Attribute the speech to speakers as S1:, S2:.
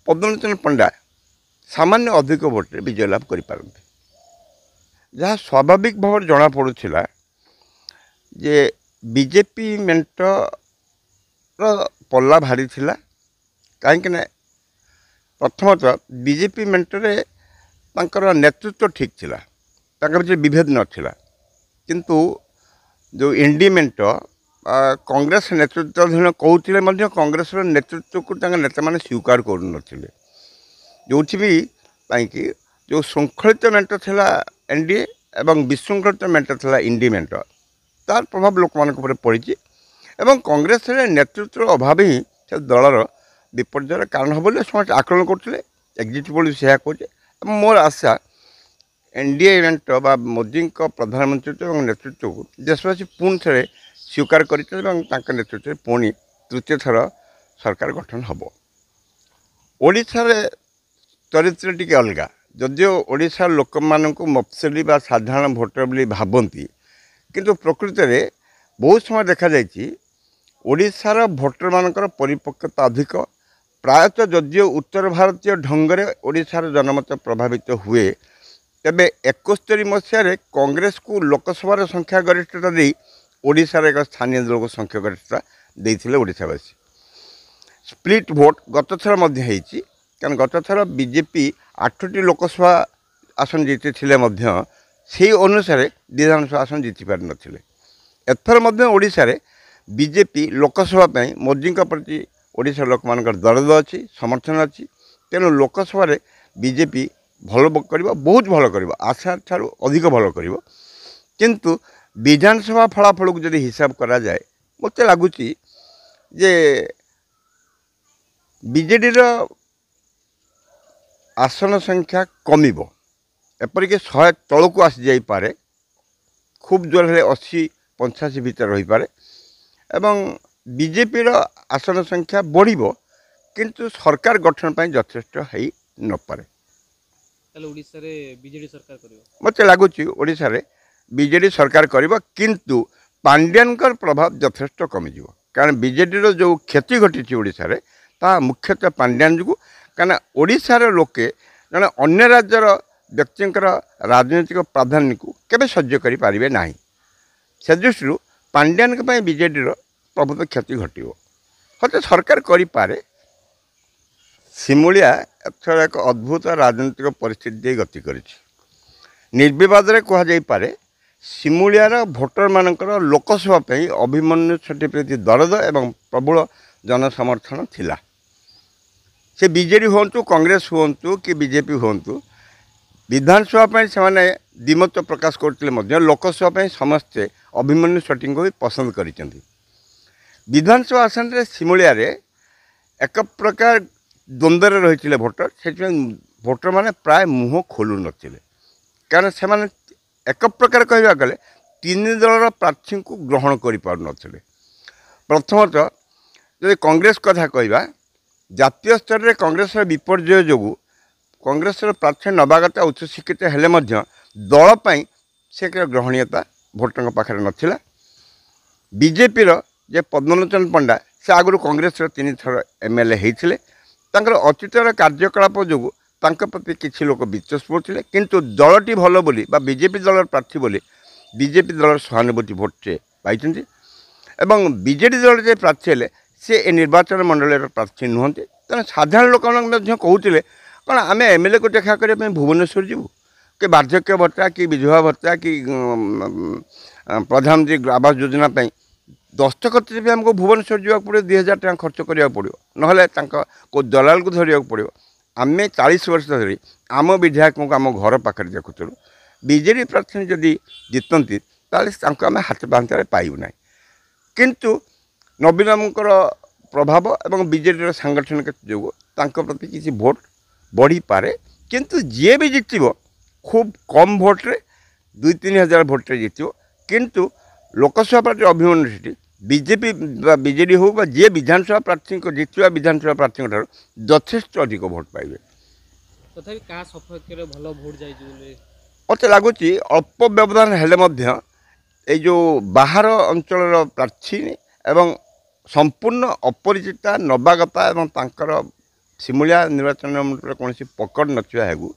S1: ପଦ୍ମଲୋଚନ ପଣ୍ଡା ସାମାନ୍ୟ ଅଧିକ ଭୋଟ୍ରେ ବିଜୟ ଲାଭ କରିପାରନ୍ତି। ଯାହା ସ୍ୱାଭାବିକ ଭାବରେ ଜଣାପଡ଼ୁଥିଲା ଯେ ବିଜେପି ମେଣ୍ଟର ପଲ୍ଲା ଭାରି ଥିଲା। କାହିଁକିନା ପ୍ରଥମତଃ ବିଜେପି ମେଣ୍ଟରେ ତାଙ୍କର ନେତୃତ୍ୱ ଠିକ୍ ଥିଲା, ତାଙ୍କ ଭିତରେ ବିଭେଦ ନଥିଲା। କିନ୍ତୁ ଯେଉଁ ଏନ୍ଡିଏ ମେଣ୍ଟ କଂଗ୍ରେସ ନେତୃତ୍ୱାଧୀନ କହୁଥିଲେ ମଧ୍ୟ କଂଗ୍ରେସର ନେତୃତ୍ୱକୁ ତାଙ୍କ ନେତାମାନେ ସ୍ୱୀକାର କରୁନଥିଲେ। ଯେଉଁଥିପାଇଁ ପାଇଁକି ଯେଉଁ ଶୃଙ୍ଖଳିତ ମେଣ୍ଟ ଥିଲା ଏନ୍ଡିଏ ଏବଂ ବିଶୃଙ୍ଖଳିତ ମେଣ୍ଟ ଥିଲା ଏନ୍ଡିଏ ମେଣ୍ଟ, ତାର ପ୍ରଭାବ ଲୋକମାନଙ୍କ ଉପରେ ପଡ଼ିଛି ଏବଂ କଂଗ୍ରେସରେ ନେତୃତ୍ୱର ଅଭାବ ହିଁ ସେ ଦଳର ବିପର୍ଯ୍ୟୟର କାରଣ ହେବ ବୋଲି ସମସ୍ତେ ଆକଳନ କରୁଥିଲେ। ଏକ୍ଜିଟ୍ ପୋଲ୍ ସେୟା କହୁଛେ ଏବଂ ମୋର ଆଶା ଏନ୍ଡିଏ ମେଣ୍ଟ ବା ମୋଦିଙ୍କ ପ୍ରଧାନମନ୍ତ୍ରୀତ୍ୱ ଏବଂ ନେତୃତ୍ୱକୁ ଦେଶବାସୀ ପୁଣି ଥରେ ସ୍ୱୀକାର କରିଛନ୍ତି ଏବଂ ତାଙ୍କ ନେତୃତ୍ୱରେ ପୁଣି ତୃତୀୟ ଥର ସରକାର ଗଠନ ହେବ। ଓଡ଼ିଶାରେ ଚରିତ୍ର ଟିକେ ଅଲଗା। ଯଦିଓ ଓଡ଼ିଶାର ଲୋକମାନଙ୍କୁ ମଫସଲି ବା ସାଧାରଣ ଭୋଟର ବୋଲି ଭାବନ୍ତି, କିନ୍ତୁ ପ୍ରକୃତରେ ବହୁତ ସମୟ ଦେଖାଯାଇଛି ଓଡ଼ିଶାର ଭୋଟରମାନଙ୍କର ପରିପକ୍ୱତା ଅଧିକ। ପ୍ରାୟତଃ ଯଦିଓ ଉତ୍ତର ଭାରତୀୟ ଢଙ୍ଗରେ ଓଡ଼ିଶାର ଜନମତ ପ୍ରଭାବିତ ହୁଏ, ତେବେ 71 ମସିହାରେ କଂଗ୍ରେସକୁ ଲୋକସଭାର ସଂଖ୍ୟା ଗରିଷ୍ଠତା ଦେଇ ଓଡ଼ିଶାର ଏକ ସ୍ଥାନୀୟ ଦଳକୁ ସଂଖ୍ୟା ଗରିଷ୍ଠତା ଦେଇଥିଲେ ଓଡ଼ିଶାବାସୀ। ସ୍ପ୍ଲିଟ୍ ଭୋଟ୍ ଗତଥର ମଧ୍ୟ ହେଇଛି, କାରଣ ଗତଥର ବିଜେପି 8ଟି ଲୋକସଭା ଆସନ ଜିତିଥିଲେ ମଧ୍ୟ ସେହି ଅନୁସାରେ ବିଧାନସଭା ଆସନ ଜିତି ପାରିନଥିଲେ। ଏଥର ମଧ୍ୟ ଓଡ଼ିଶାରେ ବିଜେପି ଲୋକସଭା ପାଇଁ ମୋଦିଙ୍କ ପ୍ରତି ଓଡ଼ିଶାର ଲୋକମାନଙ୍କର ଦରଦ ଅଛି, ସମର୍ଥନ ଅଛି। ତେଣୁ ଲୋକସଭାରେ ବିଜେପି ଭଲ କରିବ, ବହୁତ ଭଲ କରିବ, ଆଶା ଠାରୁ ଅଧିକ ଭଲ କରିବ। କିନ୍ତୁ ବିଧାନସଭା ଫଳାଫଳକୁ ଯଦି ହିସାବ କରାଯାଏ, ମୋତେ ଲାଗୁଛି ଯେ ବିଜେଡ଼ିର ଆସନ ସଂଖ୍ୟା କମିବ, ଏପରିକି 100 ତଳକୁ ଆସିଯାଇପାରେ, ଖୁବ୍ ଜୋର ହେଲେ 80-85 ଭିତରେ ରହିପାରେ ଏବଂ ବିଜେପିର ଆସନ ସଂଖ୍ୟା ବଢ଼ିବ, କିନ୍ତୁ ସରକାର ଗଠନ ପାଇଁ ଯଥେଷ୍ଟ ହେଇ ନପାରେ।
S2: ଓଡ଼ିଶାରେ ବିଜେଡ଼ି ସରକାର କରିବ,
S1: ମୋତେ ଲାଗୁଛି ଓଡ଼ିଶାରେ ବିଜେଡ଼ି ସରକାର କରିବ, କିନ୍ତୁ ପାଣ୍ଡିଆନଙ୍କର ପ୍ରଭାବ ଯଥେଷ୍ଟ କମିଯିବ। କାରଣ ବିଜେଡ଼ିର ଯେଉଁ କ୍ଷତି ଘଟିଛି ଓଡ଼ିଶାରେ, ତାହା ମୁଖ୍ୟତଃ ପାଣ୍ଡିଆନ ଯୋଗୁଁ। କାରଣ ଓଡ଼ିଶାର ଲୋକେ ଜଣେ ଅନ୍ୟ ରାଜ୍ୟର ବ୍ୟକ୍ତିଙ୍କର ରାଜନୈତିକ ପ୍ରାଧାନ୍ୟକୁ କେବେ ସହ୍ୟ କରିପାରିବେ ନାହିଁ। ସେ ଦୃଷ୍ଟିରୁ ପାଣ୍ଡିଆନଙ୍କ ପାଇଁ ବିଜେଡ଼ିର ପ୍ରଭୁତ କ୍ଷତି ଘଟିବ। ହয়তো ସରକାର କରିପାରେ। ସିମୁଳିଆ ଏଥର ଏକ ଅଦ୍ଭୁତ ରାଜନୈତିକ ପରିସ୍ଥିତି ଦେଇ ଗତି କରିଛି। ନିର୍ବିବାଦରେ କୁହାଯାଇପାରେ ସିମୁଳିଆର ଭୋଟରମାନଙ୍କର ଲୋକସଭା ପାଇଁ ଅଭିମନ୍ୟୁ ସେଠୀ ପ୍ରତି ଦରଦ ଏବଂ ପ୍ରବଳ ଜନସମର୍ଥନ ଥିଲା। ସେ ବିଜେଡ଼ି ହୁଅନ୍ତୁ, କଂଗ୍ରେସ ହୁଅନ୍ତୁ କି ବିଜେପି ହୁଅନ୍ତୁ, ବିଧାନସଭା ପାଇଁ ସେମାନେ ଦ୍ୱିମତ ପ୍ରକାଶ କରୁଥିଲେ ମଧ୍ୟ ଲୋକସଭା ପାଇଁ ସମସ୍ତେ ଅଭିମନ୍ୟୁ ସେଠୀଙ୍କୁ ବି ପସନ୍ଦ କରିଛନ୍ତି। ବିଧାନସଭା ଆସନରେ ସିମୁଳିଆରେ ଏକ ପ୍ରକାର ଦ୍ୱନ୍ଦ୍ୱରେ ରହିଥିଲେ ଭୋଟର। ସେଥିପାଇଁ ଭୋଟରମାନେ ପ୍ରାୟ ମୁହଁ ଖୋଲୁନଥିଲେ, କାରଣ ସେମାନେ ଏକ ପ୍ରକାର କହିବାକୁ ଗଲେ 3 ଦଳର ପ୍ରାର୍ଥୀଙ୍କୁ ଗ୍ରହଣ କରିପାରୁନଥିଲେ। ପ୍ରଥମତଃ ଯଦି କଂଗ୍ରେସ କଥା କହିବା, ଜାତୀୟ ସ୍ତରରେ କଂଗ୍ରେସର ବିପର୍ଯ୍ୟୟ ଯୋଗୁଁ କଂଗ୍ରେସର ପ୍ରାର୍ଥୀ ନବାଗତା ଉଚ୍ଚଶିକ୍ଷିତ ହେଲେ ମଧ୍ୟ ଦଳ ପାଇଁ ସେ ଗ୍ରହଣୀୟତା ଭୋଟରଙ୍କ ପାଖରେ ନଥିଲା। ବିଜେପିର ଯେ ପଦ୍ମଲୋଚନ ପଣ୍ଡା, ସେ ଆଗରୁ କଂଗ୍ରେସର 3 ଥର MLA ହେଇଥିଲେ। ତାଙ୍କର ଅତୀତର କାର୍ଯ୍ୟକଳାପ ଯୋଗୁଁ ତାଙ୍କ ପ୍ରତି କିଛି ଲୋକ ବିଶ୍ୱାସୀ ଥିଲେ, କିନ୍ତୁ ଦଳଟି ଭଲ ବୋଲି ବା ବିଜେପି ଦଳର ପ୍ରାର୍ଥୀ ବୋଲି ବିଜେପି ଦଳର ସହାନୁଭୂତି ଭୋଟ୍ରେ ପାଇଛନ୍ତି ଏବଂ ବିଜେଡ଼ି ଦଳର ଯେ ପ୍ରାର୍ଥୀ ହେଲେ ସେ ଏ ନିର୍ବାଚନ ମଣ୍ଡଳୀର ପ୍ରାର୍ଥୀ ନୁହନ୍ତି। ତେଣୁ ସାଧାରଣ ଲୋକମାନେ ମଧ୍ୟ କହୁଥିଲେ, କ'ଣ ଆମେ MLAକୁ ଦେଖା କରିବା ପାଇଁ ଭୁବନେଶ୍ୱର ଯିବୁ, କି ବାର୍ଦ୍ଧକ୍ୟ ଭତ୍ତା କି ବିଧବା ଭତ୍ତା କି ପ୍ରଧାନମନ୍ତ୍ରୀ ଆବାସ ଯୋଜନା ପାଇଁ ଦସ୍ତଖତ ବି ଆମକୁ ଭୁବନେଶ୍ୱର ଯିବାକୁ ପଡ଼ିବ, 2000 ଟଙ୍କା ଖର୍ଚ୍ଚ କରିବାକୁ ପଡ଼ିବ, ନହେଲେ ତାଙ୍କ କେଉଁ ଦଲାଲକୁ ଧରିବାକୁ ପଡ଼ିବ। ଆମେ 40 ବର୍ଷ ଧରି ଆମ ବିଧାୟକଙ୍କୁ ଆମ ଘର ପାଖରେ ଦେଖୁଥିଲୁ। ବିଜେଡ଼ି ପ୍ରାର୍ଥୀ ଯଦି ଜିତନ୍ତି ତାହେଲେ ତାଙ୍କୁ ଆମେ ହାତ ପାହାନ୍ତାରେ ପାଇବୁ ନାହିଁ। କିନ୍ତୁ ନବୀନ ବାବୁଙ୍କର ପ୍ରଭାବ ଏବଂ ବିଜେଡ଼ିର ସାଂଗଠନିକ ଯୋଗୁଁ ତାଙ୍କ ପ୍ରତି କିଛି ଭୋଟ୍ ବଢ଼ିପାରେ, କିନ୍ତୁ ଯିଏ ବି ଜିତିବ ଖୁବ୍ କମ୍ ଭୋଟ୍ରେ, 2-3 ହଜାର ଭୋଟ୍ରେ ଜିତିବ। କିନ୍ତୁ ଲୋକସଭା ପ୍ରାର୍ଥୀ ଅଭିମନ୍ୟୁ ସେଠୀ ବିଜେପି ବା ବିଜେଡ଼ି ହେଉ ବା ଯିଏ ବିଧାନସଭା ପ୍ରାର୍ଥୀଙ୍କ ଜିତିବା ବିଧାନସଭା ପ୍ରାର୍ଥୀଙ୍କ ଠାରୁ ଯଥେଷ୍ଟ ଅଧିକ ଭୋଟ୍ ପାଇବେ।
S2: ତଥାପି କାହା ସପକ୍ଷରେ ଭଲ ଭୋଟ୍ ଯାଇଛି ବୋଲି
S1: ମୋତେ ଲାଗୁଛି ଅଳ୍ପ ବ୍ୟବଧାନ ହେଲେ ମଧ୍ୟ ଏଇ ଯେଉଁ ବାହାର ଅଞ୍ଚଳର ପ୍ରାର୍ଥୀ ଏବଂ ସମ୍ପୂର୍ଣ୍ଣ ଅପରିଚିତା ନବାଗତା ଏବଂ ତାଙ୍କର ସିମୁଳିଆ ନିର୍ବାଚନ ମଣ୍ଡଳୀରେ କୌଣସି ପକଡ଼ ନଥିବା ହେତୁ